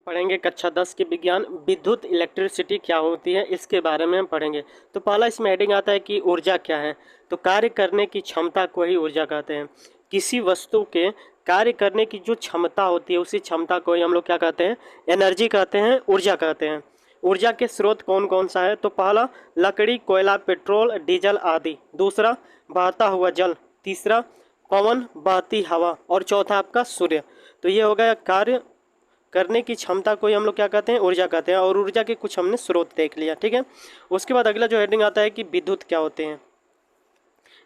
पढ़ेंगे कक्षा 10 के विज्ञान विद्युत इलेक्ट्रिसिटी क्या होती है इसके बारे में हम पढ़ेंगे। तो पहला इसमें हेडिंग आता है कि ऊर्जा क्या है। तो कार्य करने की क्षमता को ही ऊर्जा कहते हैं। किसी वस्तु के कार्य करने की जो क्षमता होती है उसी क्षमता को ही हम लोग क्या कहते हैं, एनर्जी कहते हैं, ऊर्जा कहते हैं। ऊर्जा के स्रोत कौन कौन सा है, तो पहला लकड़ी, कोयला, पेट्रोल, डीजल आदि। दूसरा बहता हुआ जल। तीसरा पवन, बहती हवा। और चौथा आपका सूर्य। तो ये हो गया कार्य करने की क्षमता को ही हम लोग क्या कहते हैं, ऊर्जा कहते हैं। और ऊर्जा के कुछ हमने स्रोत देख लिया, ठीक है। उसके बाद अगला जो हेडिंग आता है कि विद्युत क्या होते हैं,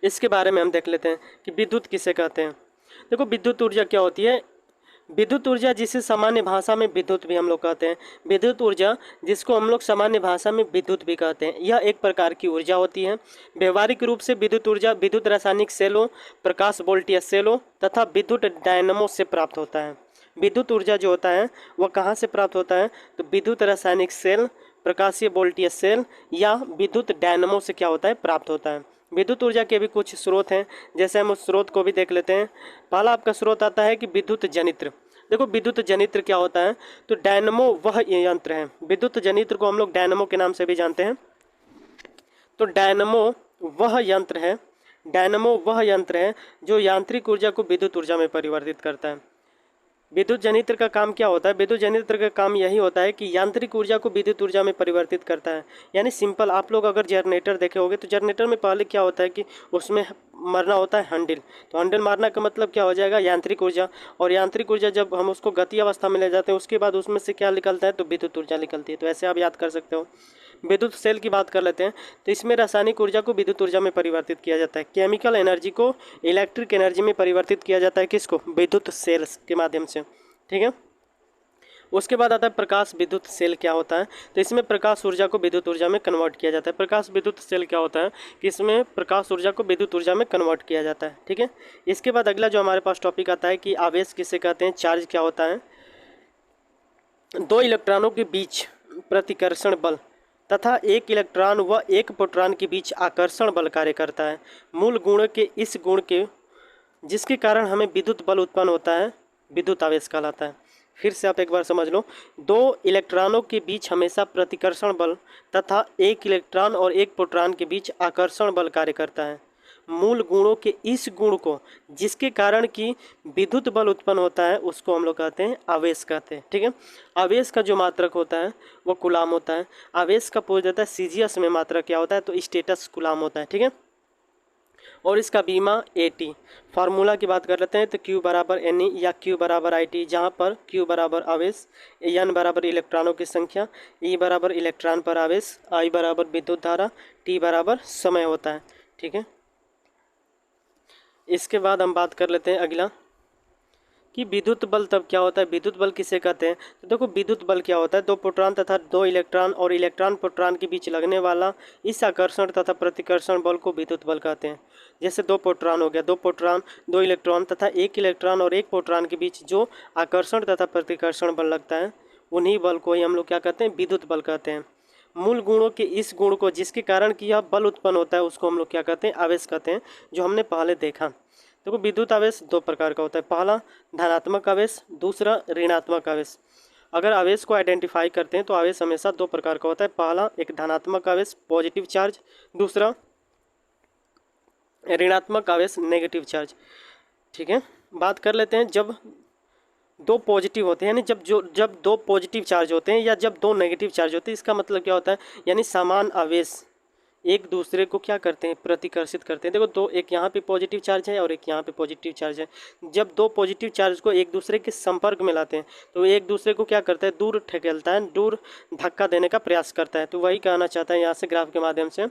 इसके बारे में हम देख लेते हैं कि विद्युत किसे कहते हैं। देखो विद्युत ऊर्जा क्या होती है। विद्युत ऊर्जा जिसे सामान्य भाषा में विद्युत भी हम लोग कहते हैं। विद्युत ऊर्जा जिसको हम लोग सामान्य भाषा में विद्युत भी कहते हैं, यह एक प्रकार की ऊर्जा होती है। व्यवहारिक रूप से विद्युत ऊर्जा विद्युत रासायनिक सेलों, प्रकाश वोल्टीय सेलों तथा विद्युत डायनमो से प्राप्त होता है। विद्युत ऊर्जा जो होता है वह कहाँ से प्राप्त होता है, तो विद्युत रासायनिक सेल, प्रकाशीय वोल्टीय सेल या विद्युत डायनमो से क्या होता है, प्राप्त होता है। विद्युत ऊर्जा के भी कुछ स्रोत हैं, जैसे हम उस स्रोत को भी देख लेते हैं। पहला आपका स्रोत आता है कि विद्युत जनित्र। देखो विद्युत जनित्र क्या होता है, तो डायनमो वह यंत्र है। विद्युत जनित्र को हम लोग डायनमो के नाम से भी जानते हैं। तो डायनमो वह यंत्र है, डायनमो वह यंत्र है जो यांत्रिक ऊर्जा को विद्युत ऊर्जा में परिवर्तित करता है। विद्युत जनित्र का काम क्या होता है, विद्युत जनित्र का काम यही होता है कि यांत्रिक ऊर्जा को विद्युत ऊर्जा में परिवर्तित करता है। यानी सिंपल, आप लोग अगर जनरेटर देखे होंगे तो जनरेटर में पहले क्या होता है कि उसमें मरना होता है हैंडल। तो हैंडल मारना का मतलब क्या हो जाएगा, यांत्रिक ऊर्जा। और यांत्रिक ऊर्जा जब हम उसको गति अवस्था में ले जाते हैं उसके बाद उसमें से क्या निकलता है, तो विद्युत ऊर्जा निकलती है। तो ऐसे आप याद कर सकते हो। विद्युत सेल की बात कर लेते हैं। तो इसमें रासायनिक ऊर्जा को विद्युत ऊर्जा में परिवर्तित किया जाता है। केमिकल एनर्जी को इलेक्ट्रिक एनर्जी में परिवर्तित किया जाता है, किसको, विद्युत सेल्स के माध्यम से, ठीक है। उसके बाद आता है प्रकाश विद्युत सेल क्या होता है। तो इसमें प्रकाश ऊर्जा को विद्युत ऊर्जा में कन्वर्ट किया जाता है। प्रकाश विद्युत सेल क्या होता है कि इसमें प्रकाश ऊर्जा को विद्युत ऊर्जा में कन्वर्ट किया जाता है, ठीक है। इसके बाद अगला जो हमारे पास टॉपिक आता है कि आवेश किसे कहते हैं, चार्ज क्या होता है। दो इलेक्ट्रॉनों के बीच प्रतिकर्षण बल तथा एक इलेक्ट्रॉन व एक प्रोटॉन के बीच आकर्षण बल कार्य करता है। मूल गुण के इस गुण के जिसके कारण हमें विद्युत बल उत्पन्न होता है विद्युत आवेश कहलाता है। फिर से आप एक बार समझ लो, दो इलेक्ट्रॉनों के बीच हमेशा प्रतिकर्षण बल तथा एक इलेक्ट्रॉन और एक प्रोटॉन के बीच आकर्षण बल कार्य करता है। मूल गुणों के इस गुण को जिसके कारण कि विद्युत बल उत्पन्न होता है उसको हम लोग कहते हैं आवेश कहते हैं, ठीक है। आवेश का जो मात्रक होता है वो कूलाम होता है। आवेश का पूछ जाता है सीजीएस में मात्रक क्या होता है, तो स्टेटस कूलाम होता है, ठीक है। और इसका बीमा AT। फार्मूला की बात कर लेते हैं तो Q बराबर NE या Q बराबर IT, जहाँ पर Q बराबर आवेश, N बराबर इलेक्ट्रॉनों की संख्या, E बराबर इलेक्ट्रॉन पर आवेश, I बराबर विद्युत धारा, T बराबर समय होता है, ठीक है। इसके बाद हम बात कर लेते हैं अगला कि विद्युत बल तब क्या होता है, विद्युत बल किसे कहते हैं। तो देखो विद्युत बल क्या होता है, दो प्रोटॉन तथा दो इलेक्ट्रॉन और इलेक्ट्रॉन प्रोटॉन के बीच लगने वाला इस आकर्षण तथा प्रतिकर्षण बल को विद्युत बल कहते हैं। जैसे दो प्रोटॉन हो गया, दो प्रोटॉन दो इलेक्ट्रॉन तथा एक इलेक्ट्रॉन और एक प्रोटॉन के बीच जो आकर्षण तथा प्रतिकर्षण बल लगता है उन्हीं बल को ही हम लोग क्या कहते हैं, विद्युत बल कहते हैं। मूल गुणों के इस गुण को जिसके कारण कि यह बल उत्पन्न होता है उसको हम लोग क्या कहते हैं, आवेश कहते हैं, जो हमने पहले देखा। देखो विद्युत आवेश दो प्रकार का होता है, पहला धनात्मक आवेश, दूसरा ऋणात्मक आवेश। अगर आवेश को आइडेंटिफाई करते हैं तो आवेश हमेशा दो प्रकार का होता है, पहला एक धनात्मक आवेश पॉजिटिव चार्ज, दूसरा ऋणात्मक आवेश नेगेटिव चार्ज, ठीक है। बात कर लेते हैं जब दो पॉजिटिव होते हैं, यानी जब दो पॉजिटिव चार्ज होते हैं या जब दो नेगेटिव चार्ज होते हैं, इसका मतलब क्या होता है, यानी समान आवेश एक दूसरे को क्या करते हैं, प्रतिकर्षित करते हैं। देखो दो, एक यहाँ पे पॉजिटिव चार्ज है और एक यहाँ पे पॉजिटिव चार्ज है। जब दो पॉजिटिव चार्ज को एक दूसरे के संपर्क में लाते हैं तो एक दूसरे को क्या करता है, दूर ठेकेलता है, दूर धक्का देने का प्रयास करता है। तो वही कहना चाहता है यहाँ से ग्राफ के माध्यम से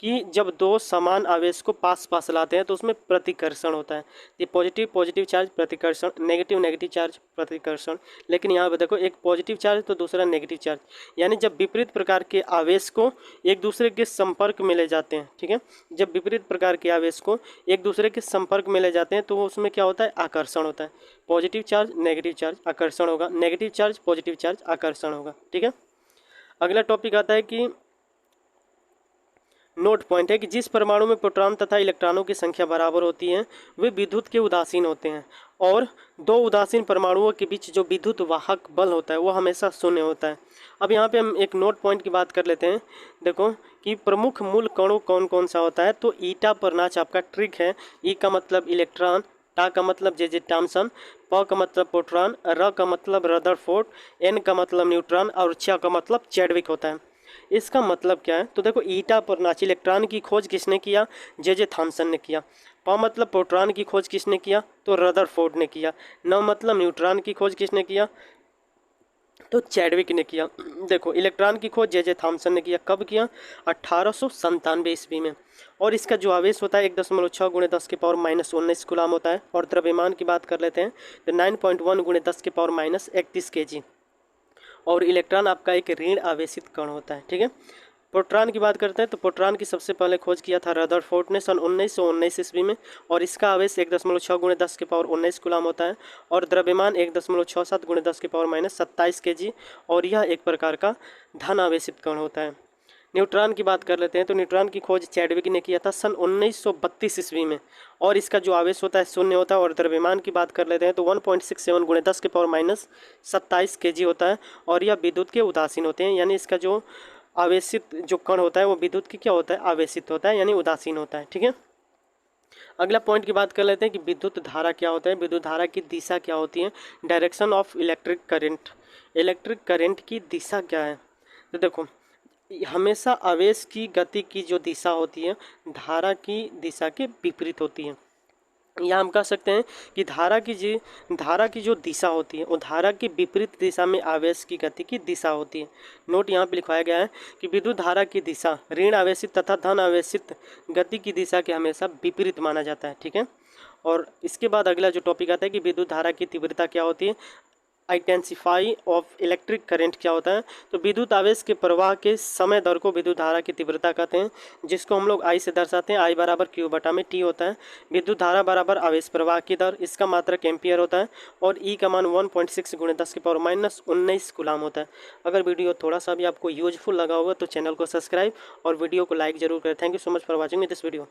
कि जब दो समान आवेश को पास पास लाते हैं तो उसमें प्रतिकर्षण होता है। ये पॉजिटिव पॉजिटिव चार्ज प्रतिकर्षण, नेगेटिव नेगेटिव चार्ज प्रतिकर्षण। लेकिन यहाँ पे देखो एक पॉजिटिव चार्ज तो दूसरा नेगेटिव चार्ज, यानी जब विपरीत प्रकार के आवेश को एक दूसरे के संपर्क में ले जाते हैं, ठीक है। जब विपरीत प्रकार के आवेश को एक दूसरे के संपर्क में ले जाते हैं तो उसमें क्या होता है, आकर्षण होता है। पॉजिटिव चार्ज नेगेटिव चार्ज आकर्षण होगा, नेगेटिव चार्ज पॉजिटिव चार्ज आकर्षण होगा, ठीक है। अगला टॉपिक आता है कि नोट पॉइंट है कि जिस परमाणु में प्रोटॉन तथा इलेक्ट्रॉनों की संख्या बराबर होती है वे विद्युत के उदासीन होते हैं, और दो उदासीन परमाणुओं के बीच जो विद्युत वाहक बल होता है वो हमेशा शून्य होता है। अब यहाँ पे हम एक नोट पॉइंट की बात कर लेते हैं। देखो कि प्रमुख मूल कणों कौन कौन सा होता है, तो ईटा पर नाच आपका ट्रिक है। ई का मतलब इलेक्ट्रॉन, टा का मतलब जे थॉम्सन, प का मतलब प्रोटॉन, र का मतलब रदरफोर्ड, एन का मतलब न्यूट्रॉन और छ का मतलब चैडविक होता है। इसका मतलब क्या है, तो देखो ईटा पर नाच इलेक्ट्रॉन की खोज किसने किया, जे थॉम्सन ने किया। प मतलब प्रोटॉन की खोज किसने किया, तो रदरफोर्ड ने किया। न मतलब न्यूट्रॉन की खोज किसने किया, तो चैडविक ने किया। देखो इलेक्ट्रॉन की खोज जे थॉम्सन ने किया, कब किया, 1897 ईस्वी में। और इसका जो आवेश होता है 1.6 गुणे 10 के पावर माइनस 19 गुलाम होता है। और द्रव्यमान की बात कर लेते हैं तो 9.1 गुणे 10 के पावर माइनस 31 kg। और इलेक्ट्रॉन आपका एक ऋण आवेशित कण होता है, ठीक है। प्रोटॉन की बात करते हैं तो प्रोटॉन की सबसे पहले खोज किया था रदरफोर्ड ने सन 1919 ईस्वी में। और इसका आवेश 1.6 गुणे 10 के पावर 19 गुलाम होता है। और द्रव्यमान 1.67 गुणे 10 के पावर माइनस 27 kg। और यह एक प्रकार का धन आवेशित कण होता है। न्यूट्रॉन की बात कर लेते हैं तो न्यूट्रॉन की खोज चैडविक ने किया था सन 1932 ईस्वी में। और इसका जो आवेश होता है शून्य होता है। और द्रव्यमान की बात कर लेते हैं तो 1.67 गुणे 10 के पावर माइनस 27 kg होता है। और यह विद्युत के उदासीन होते हैं, यानी इसका जो आवेशित जो कण होता है वो विद्युत की क्या होता है, आवेशित होता है, यानी उदासीन होता है, ठीक है। अगला पॉइंट की बात कर लेते हैं कि विद्युत धारा क्या होता है, विद्युत धारा की दिशा क्या होती है, direction of electric current. Electric current की दिशा क्या है, तो देखो हमेशा आवेश की गति की जो दिशा होती है धारा की दिशा के विपरीत होती है। या हम कह सकते हैं कि धारा की जो दिशा होती है वो धारा की विपरीत दिशा में आवेश की गति की दिशा होती है। नोट यहाँ पे लिखवाया गया है कि विद्युत धारा की दिशा ऋण आवेशित तथा धन आवेशित गति की दिशा के हमेशा विपरीत माना जाता है, ठीक है। और इसके बाद अगला जो टॉपिक आता है कि विद्युत धारा की तीव्रता क्या होती है, इंटेंसिफाई ऑफ इलेक्ट्रिक करंट क्या होता है, तो विद्युत आवेश के प्रवाह के समय दर को विद्युत धारा की तीव्रता कहते हैं, जिसको हम लोग आई से दर्शाते हैं। आई बराबर क्यू बटा में टी होता है। विद्युत धारा बराबर आवेश प्रवाह की दर, इसका मात्रक एम्पियर होता है। और ई का मान 1.6 गुणे 10 के पावर माइनस 19 गुलाम होता है। अगर वीडियो थोड़ा सा भी आपको यूजफुल लगा होगा तो चैनल को सब्सक्राइब और वीडियो को लाइक जरूर करें। Thank you so much for watching this video.